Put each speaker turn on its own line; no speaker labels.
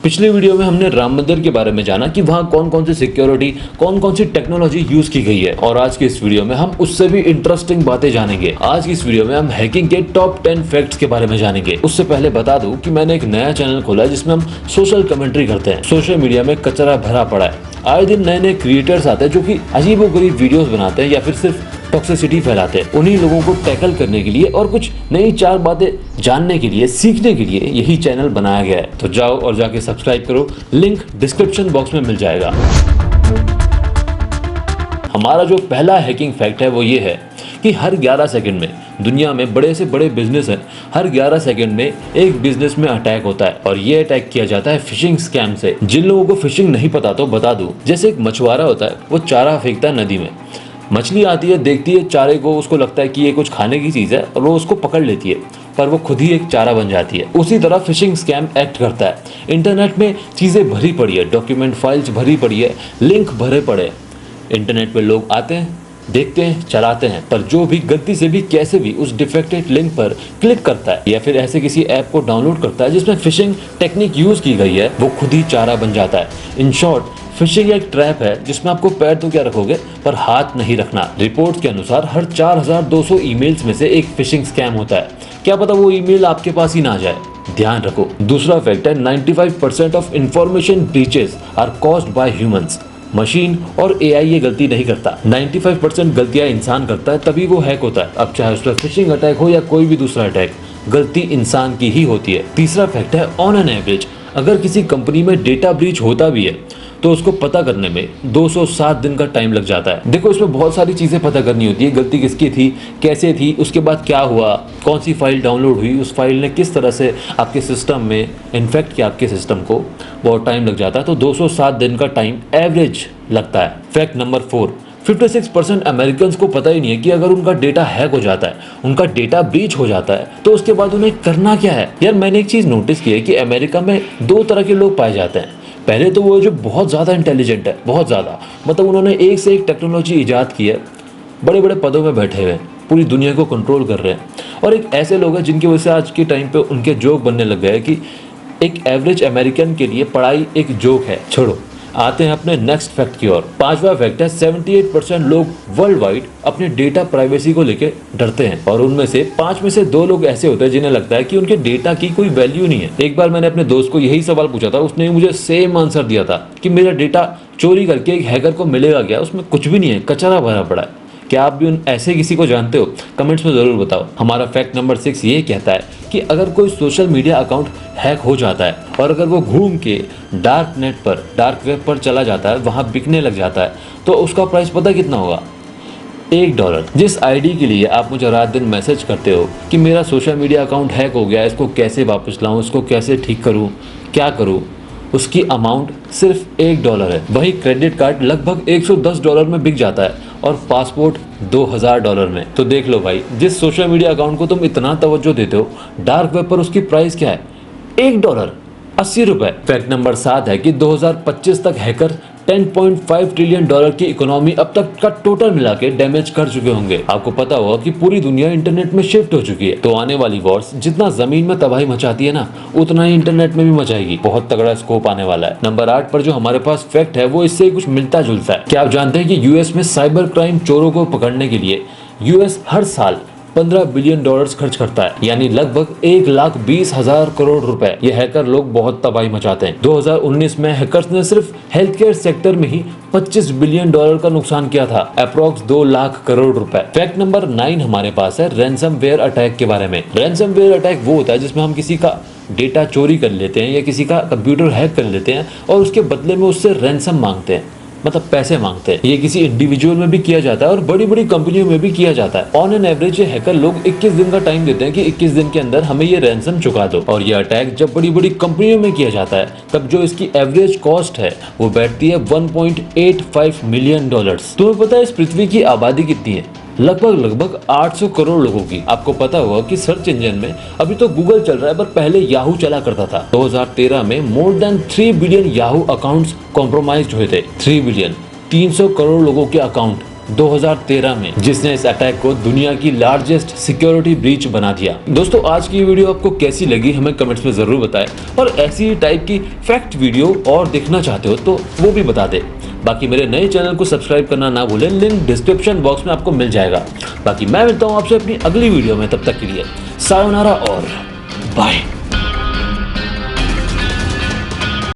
पिछले वीडियो में हमने राम मंदिर के बारे में जाना कि वहाँ कौन कौन सी सिक्योरिटी, कौन कौन सी टेक्नोलॉजी यूज की गई है। और आज के इस वीडियो में हम उससे भी इंटरेस्टिंग बातें जानेंगे। आज की इस वीडियो में हम हैकिंग के टॉप 10 फैक्ट्स के बारे में जानेंगे। उससे पहले बता दूं कि मैंने एक नया चैनल खोला है जिसमें हम सोशल कमेंट्री करते हैं। सोशल मीडिया में कचरा भरा पड़ा है, आए दिन नए नए क्रिएटर्स आते हैं जो कि अजीबोगरीब वीडियोस बनाते हैं या फिर सिर्फ टॉक्सिसिटी फैलाते हैं। उन्हीं लोगों को टैकल करने के लिए और कुछ नई 4 बातें जानने के लिए, सीखने के लिए यही चैनल बनाया गया है। तो जाओ और जाके सब्सक्राइब करो, लिंक डिस्क्रिप्शन बॉक्स में मिल जाएगा। हमारा जो पहला हैकिंग फैक्ट है वो ये है कि हर 11 सेकंड में दुनिया में बड़े से बड़े बिजनेस हैं, हर 11 सेकंड में एक बिजनेस में अटैक होता है और ये अटैक किया जाता है फिशिंग स्कैम से। जिन लोगों को फिशिंग नहीं पता तो बता दूं, जैसे एक मछुआरा होता है, वो चारा फेंकता है नदी में, मछली आती है, देखती है चारे को, उसको लगता है कि ये कुछ खाने की चीज़ है और वो उसको पकड़ लेती है, पर वो खुद ही एक चारा बन जाती है। उसी तरह फिशिंग स्कैम एक्ट करता है। इंटरनेट में चीज़ें भरी पड़ी है, डॉक्यूमेंट फाइल्स भरी पड़ी है, लिंक भरे पड़े। इंटरनेट पे लोग आते हैं, देखते हैं, चलाते हैं, पर जो भी गलती से भी कैसे भी उस डिफेक्टेड लिंक पर क्लिक करता है या फिर ऐसे किसी ऐप को डाउनलोड करता है जिसमें फिशिंग टेक्निक यूज की गई है, वो खुद ही चारा बन जाता है। इन शॉर्ट, फिशिंग एक ट्रैप है जिसमें आपको पैर तो क्या रखोगे पर हाथ नहीं रखना। रिपोर्ट के अनुसार हर 4200 ईमेल्स में से एक फिशिंग स्कैम होता है। क्या पता वो ईमेल आपके पास ही ना आ जाए, ध्यान रखो। दूसरा फैक्ट है 95% of information breaches are caused by humans. Machine और एआई ये गलती नहीं करता, 95% गलतियां इंसान करता है, तभी वो हैक होता है। अब चाहे उस पर फिशिंग अटैक हो या कोई भी दूसरा अटैक, गलती इंसान की ही होती है। तीसरा फैक्ट है ऑन एन एवरेज अगर किसी कंपनी में डेटा ब्रीच होता भी है तो उसको पता करने में 207 दिन का टाइम लग जाता है। देखो, इसमें बहुत सारी चीज़ें पता करनी होती है, गलती किसकी थी, कैसे थी, उसके बाद क्या हुआ, कौन सी फाइल डाउनलोड हुई, उस फाइल ने किस तरह से आपके सिस्टम में इन्फेक्ट किया आपके सिस्टम को, बहुत टाइम लग जाता है। तो 207 दिन का टाइम एवरेज लगता है। फैक्ट नंबर 4, 56% अमेरिकन को पता ही नहीं है कि अगर उनका डेटा हैक हो जाता है, उनका डेटा ब्रीच हो जाता है, तो उसके बाद उन्हें करना क्या है। यार, मैंने एक चीज़ नोटिस की है कि अमेरिका में 2 तरह के लोग पाए जाते हैं। पहले तो वो जो बहुत ज़्यादा इंटेलिजेंट है, बहुत ज़्यादा, मतलब उन्होंने एक से एक टेक्नोलॉजी ईजाद की है, बड़े बड़े पदों में बैठे हुए हैं, पूरी दुनिया को कंट्रोल कर रहे हैं। और एक ऐसे लोग हैं जिनकी वजह से आज के टाइम पे उनके जोक बनने लग गए कि एक एवरेज अमेरिकन के लिए पढ़ाई एक जोक है। छोड़ो, आते हैं अपने नेक्स्ट फैक्ट की ओर। 5वां फैक्ट है 78% लोग वर्ल्ड वाइड अपने डेटा प्राइवेसी को लेकर डरते हैं और उनमें से 5 में से 2 लोग ऐसे होते हैं जिन्हें लगता है कि उनके डेटा की कोई वैल्यू नहीं है। एक बार मैंने अपने दोस्त को यही सवाल पूछा था, उसने मुझे सेम आंसर दिया था कि मेरा डेटा चोरी करके एक हैकर को मिलेगा क्या, उसमें कुछ भी नहीं है, कचरा भरा पड़ा है। क्या आप भी उन ऐसे किसी को जानते हो? कमेंट्स में ज़रूर बताओ। हमारा फैक्ट नंबर 6 ये कहता है कि अगर कोई सोशल मीडिया अकाउंट हैक हो जाता है और अगर वो घूम के डार्क नेट पर, डार्क वेब पर चला जाता है, वहाँ बिकने लग जाता है, तो उसका प्राइस पता कितना होगा? $1। जिस आईडी के लिए आप मुझे रात दिन मैसेज करते हो कि मेरा सोशल मीडिया अकाउंट हैक हो गया, इसको कैसे वापस लाऊं, इसको कैसे ठीक करूं, क्या करूं, उसकी अमाउंट सिर्फ $1 है। वही क्रेडिट कार्ड लगभग $110 में बिक जाता है और पासपोर्ट $2000 में। तो देख लो भाई, जिस सोशल मीडिया अकाउंट को तुम इतना तवज्जो देते हो, डार्क वेब पर उसकी प्राइस क्या है? $1, 80 रुपए। फैक्ट नंबर 7 है कि 2025 तक हैकर $10.5 ट्रिलियन की इकोनॉमी अब तक का टोटल मिला के डैमेज कर चुके होंगे। आपको पता होगा कि पूरी दुनिया इंटरनेट में शिफ्ट हो चुकी है, तो आने वाली वॉर्स जितना जमीन में तबाही मचाती है ना, उतना ही इंटरनेट में भी मचाएगी। बहुत तगड़ा स्कोप आने वाला है। नंबर 8 पर जो हमारे पास फैक्ट है वो इससे कुछ मिलता जुलता है। क्या आप जानते हैं कि यूएस में साइबर क्राइम चोरों को पकड़ने के लिए यूएस हर साल $15 बिलियन खर्च करता है, यानी लगभग 1,20,000 करोड़ रुपए। ये हैकर लोग बहुत तबाही मचाते हैं। 2019 में हैकर्स ने सिर्फ हेल्थ केयर सेक्टर में ही $25 बिलियन का नुकसान किया था, अप्रॉक्स 2 लाख करोड़ रुपए। फैक्ट नंबर 9 हमारे पास है रैंसमवेयर अटैक के बारे में। रैंसमवेयर अटैक वो होता है जिसमें हम किसी का डेटा चोरी कर लेते हैं या किसी का कंप्यूटर हैक कर लेते हैं और उसके बदले में उससे रैंसम मांगते हैं, मतलब पैसे मांगते हैं। ये किसी इंडिविजुअल में भी किया जाता है और बड़ी बड़ी कंपनियों में भी किया जाता है। ऑन एन एवरेज ये हैकर लोग 21 दिन का टाइम देते हैं कि 21 दिन के अंदर हमें ये रैंसम चुका दो। और ये अटैक जब बड़ी बड़ी कंपनियों में किया जाता है, तब जो इसकी एवरेज कॉस्ट है वो बैठती है $1.85 मिलियन। तुम्हें पता है इस पृथ्वी की आबादी कितनी है? लगभग 800 करोड़ लोगों की। आपको पता होगा कि सर्च इंजन में अभी तो गूगल चल रहा है, पर पहले याहू चला करता था। 2013 में more than 3 billion Yahoo accounts compromised हुए थे। 3 बिलियन, 300 करोड़ लोगों के अकाउंट 2013 में, जिसने इस अटैक को दुनिया की लार्जेस्ट सिक्योरिटी ब्रीच बना दिया। दोस्तों आज की वीडियो आपको कैसी लगी हमें कमेंट्स में जरूर बताएं, और ऐसी ही टाइप की फैक्ट वीडियो और देखना चाहते हो तो वो भी बता दें। बाकी मेरे नए चैनल को सब्सक्राइब करना ना भूलें, लिंक डिस्क्रिप्शन बॉक्स में आपको मिल जाएगा। बाकी मैं मिलता हूँ आपसे अपनी अगली वीडियो में, तब तक के लिए सायोनारा और बाय।